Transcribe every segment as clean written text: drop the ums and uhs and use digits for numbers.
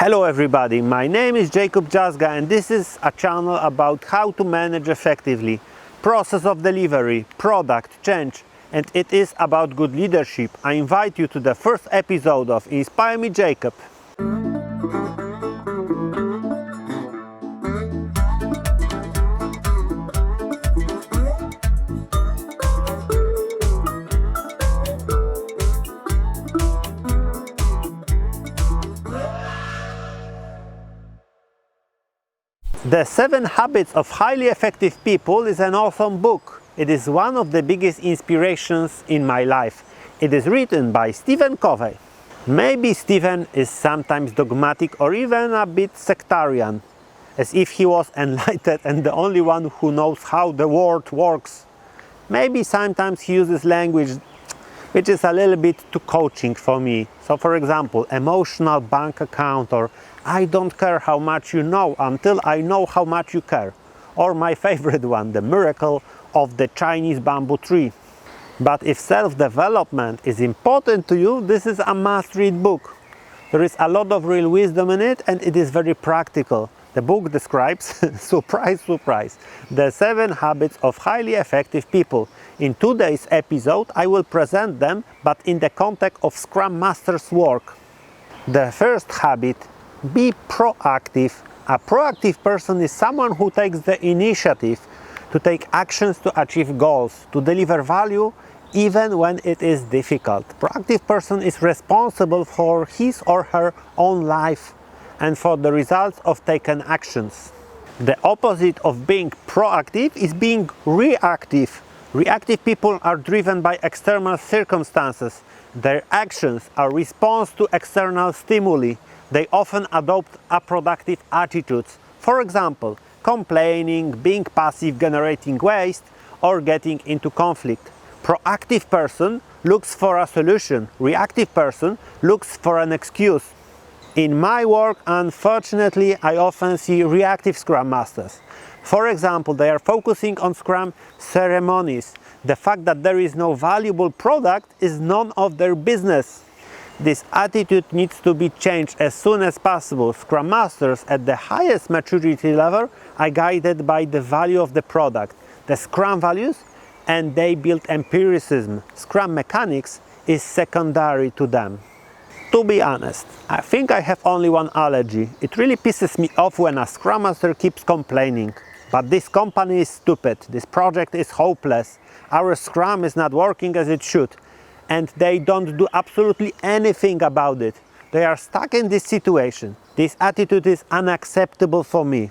Hello everybody, my name is Jakub Jazga and this is a channel about how to manage effectively process of delivery, product, change, and it is about good leadership. I invite you to the first episode of Inspire Me Jakub. The 7 Habits of Highly Effective People is an awesome book. It is one of the biggest inspirations in my life. It is written by Stephen Covey. Maybe Stephen is sometimes dogmatic or even a bit sectarian, as if he was enlightened and the only one who knows how the world works. Maybe sometimes he uses language which is a little bit too coaching for me. So for example, emotional bank account, or I don't care how much you know until I know how much you care. Or my favorite one, the miracle of the Chinese bamboo tree. But if self-development is important to you, this is a must-read book. There is a lot of real wisdom in it and it is very practical. The book describes, surprise, surprise, the 7 habits of highly effective people. In today's episode, I will present them, but in the context of Scrum Master's work. The first habit, be proactive. A proactive person is someone who takes the initiative to take actions to achieve goals, to deliver value even when it is difficult. Proactive person is responsible for his or her own life and for the results of taken actions. The opposite of being proactive is being reactive. Reactive people are driven by external circumstances. Their actions are response to external stimuli. They often adopt unproductive attitudes. For example, complaining, being passive, generating waste, or getting into conflict. Proactive person looks for a solution. Reactive person looks for an excuse. In my work, unfortunately, I often see reactive Scrum Masters. For example, they are focusing on Scrum ceremonies. The fact that there is no valuable product is none of their business. This attitude needs to be changed as soon as possible. Scrum Masters at the highest maturity level are guided by the value of the product, the Scrum values, and they build empiricism. Scrum mechanics is secondary to them. To be honest, I think I have only one allergy. It really pisses me off when a Scrum Master keeps complaining. But this company is stupid, this project is hopeless, our Scrum is not working as it should, and they don't do absolutely anything about it. They are stuck in this situation. This attitude is unacceptable for me.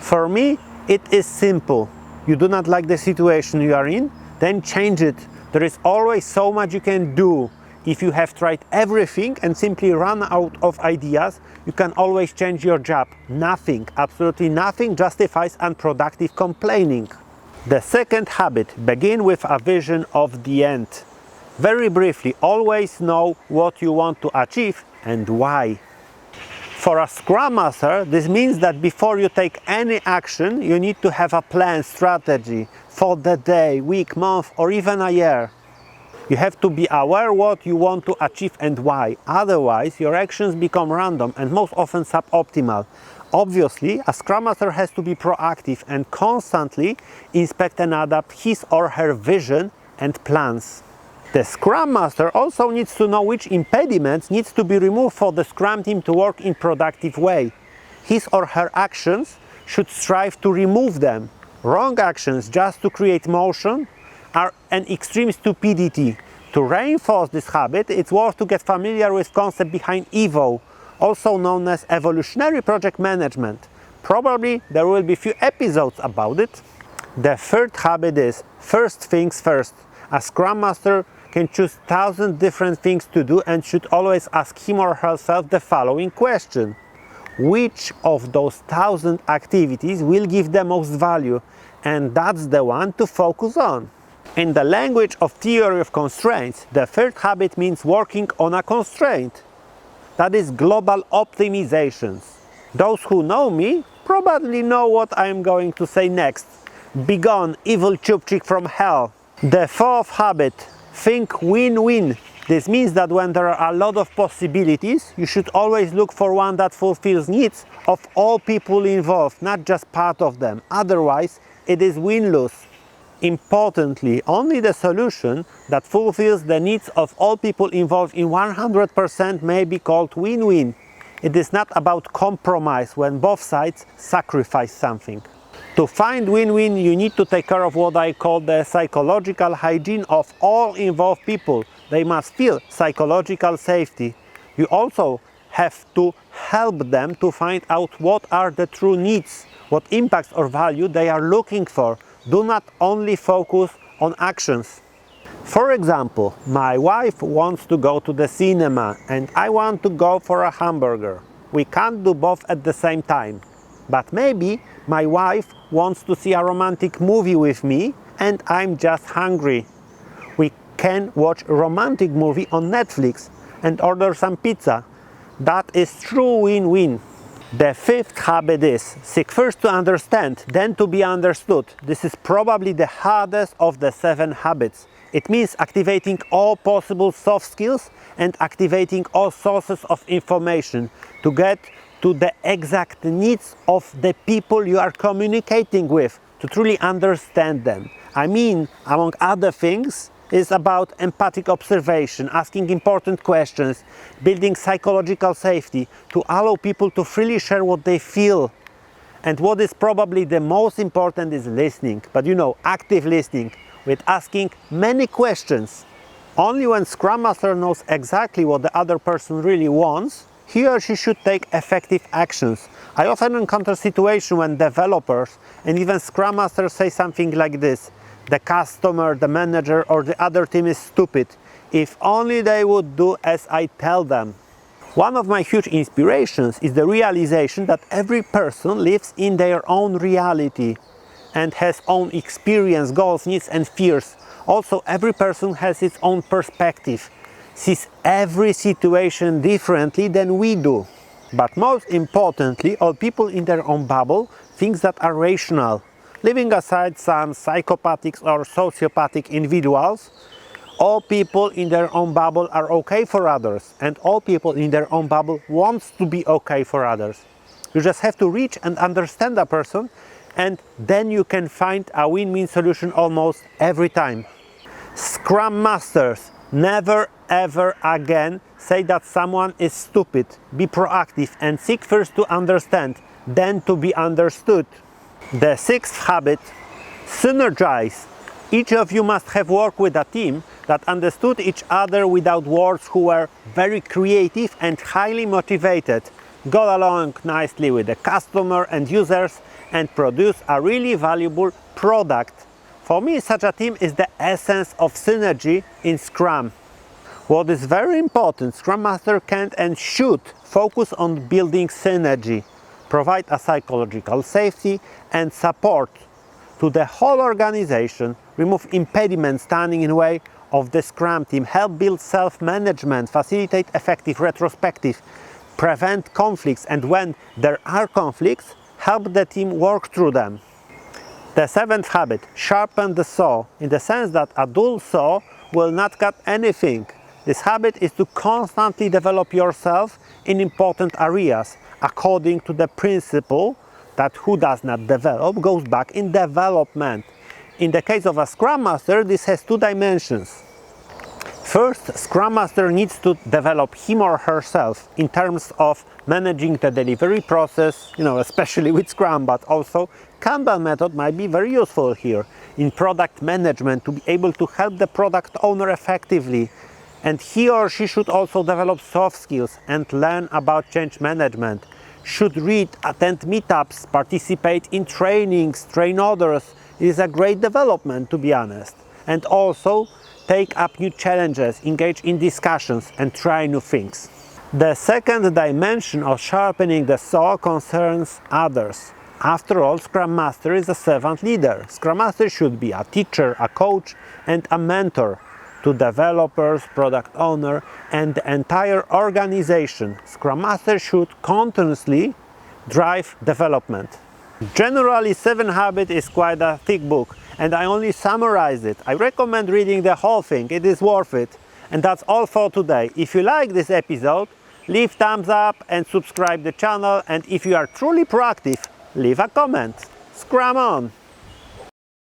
For me, it is simple. You do not like the situation you are in? Then change it. There is always so much you can do. If you have tried everything and simply run out of ideas, you can always change your job. Nothing, absolutely nothing justifies unproductive complaining. The second habit, begin with a vision of the end. Very briefly, always know what you want to achieve and why. For a Scrum Master, this means that before you take any action, you need to have a plan, strategy for the day, week, month, or even a year. You have to be aware what you want to achieve and why. Otherwise, your actions become random and most often suboptimal. Obviously, a Scrum Master has to be proactive and constantly inspect and adapt his or her vision and plans. The Scrum Master also needs to know which impediments needs to be removed for the Scrum team to work in productive way. His or her actions should strive to remove them. Wrong actions just to create motion are an extreme stupidity. To reinforce this habit, it's worth to get familiar with the concept behind EVO, also known as evolutionary project management. Probably there will be few episodes about it. The third habit is first things first. A Scrum Master can choose 1,000 different things to do and should always ask him or herself the following question. Which of those 1,000 activities will give the most value? And that's the one to focus on. In the language of theory of constraints, the third habit means working on a constraint. That is global optimizations. Those who know me probably know what I am going to say next. Begone, evil chubchik from hell. The fourth habit, think win-win. This means that when there are a lot of possibilities, you should always look for one that fulfills needs of all people involved, not just part of them. Otherwise, it is win-lose. Importantly, only the solution that fulfills the needs of all people involved in 100% may be called win-win. It is not about compromise when both sides sacrifice something. To find win-win, you need to take care of what I call the psychological hygiene of all involved people. They must feel psychological safety. You also have to help them to find out what are the true needs, what impacts or value they are looking for. Do not only focus on actions. For example, my wife wants to go to the cinema and I want to go for a hamburger. We can't do both at the same time. But maybe my wife wants to see a romantic movie with me and I'm just hungry. We can watch a romantic movie on Netflix and order some pizza. That is true win-win. The fifth habit is seek first to understand, then to be understood. This is probably the hardest of the 7 habits. It means activating all possible soft skills and activating all sources of information to get to the exact needs of the people you are communicating with, to truly understand them. I mean, among other things, it's about empathic observation, asking important questions, building psychological safety, to allow people to freely share what they feel. And what is probably the most important is listening, but active listening, with asking many questions. Only when Scrum Master knows exactly what the other person really wants, he or she should take effective actions. I often encounter situations when developers and even Scrum Masters say something like this: the customer, the manager, or the other team is stupid. If only they would do as I tell them. One of my huge inspirations is the realization that every person lives in their own reality and has own experience, goals, needs and fears. Also, every person has its own perspective, sees every situation differently than we do. But most importantly, all people in their own bubble think that are rational. Leaving aside some psychopathic or sociopathic individuals, all people in their own bubble are okay for others, and all people in their own bubble wants to be okay for others. You just have to reach and understand a person, and then you can find a win-win solution almost every time. Scrum Masters, never ever again say that someone is stupid. Be proactive and seek first to understand, then to be understood. The 6th habit, synergize. Each of you must have worked with a team that understood each other without words, who were very creative and highly motivated, got along nicely with the customer and users, and produce a really valuable product. For me, such a team is the essence of synergy in Scrum. What is very important, Scrum Master can and should focus on building synergy, provide a psychological safety and support to the whole organization, remove impediments standing in the way of the Scrum team, help build self-management, facilitate effective retrospective, prevent conflicts, and when there are conflicts, help the team work through them. The 7th habit, sharpen the saw, in the sense that a dull saw will not cut anything. This habit is to constantly develop yourself in important areas, according to the principle that who does not develop goes back in development. In the case of a Scrum Master, this has 2 dimensions. First, Scrum Master needs to develop him or herself in terms of managing the delivery process, especially with Scrum, but also Kanban method might be very useful here. In product management, to be able to help the product owner effectively. And he or she should also develop soft skills and learn about change management. Should read, attend meetups, participate in trainings, train others. It is a great development, to be honest. And also take up new challenges, engage in discussions and try new things. The 2nd dimension of sharpening the saw concerns others. After all, Scrum Master is a servant leader. Scrum Master should be a teacher, a coach and a mentor to developers, product owner and the entire organization. Scrum Master should continuously drive development. Generally, 7 Habits is quite a thick book and I only summarize it. I recommend reading the whole thing, it is worth it. And that's all for today. If you like this episode, leave thumbs up and subscribe the channel, and if you are truly proactive, leave a comment. Scrum on!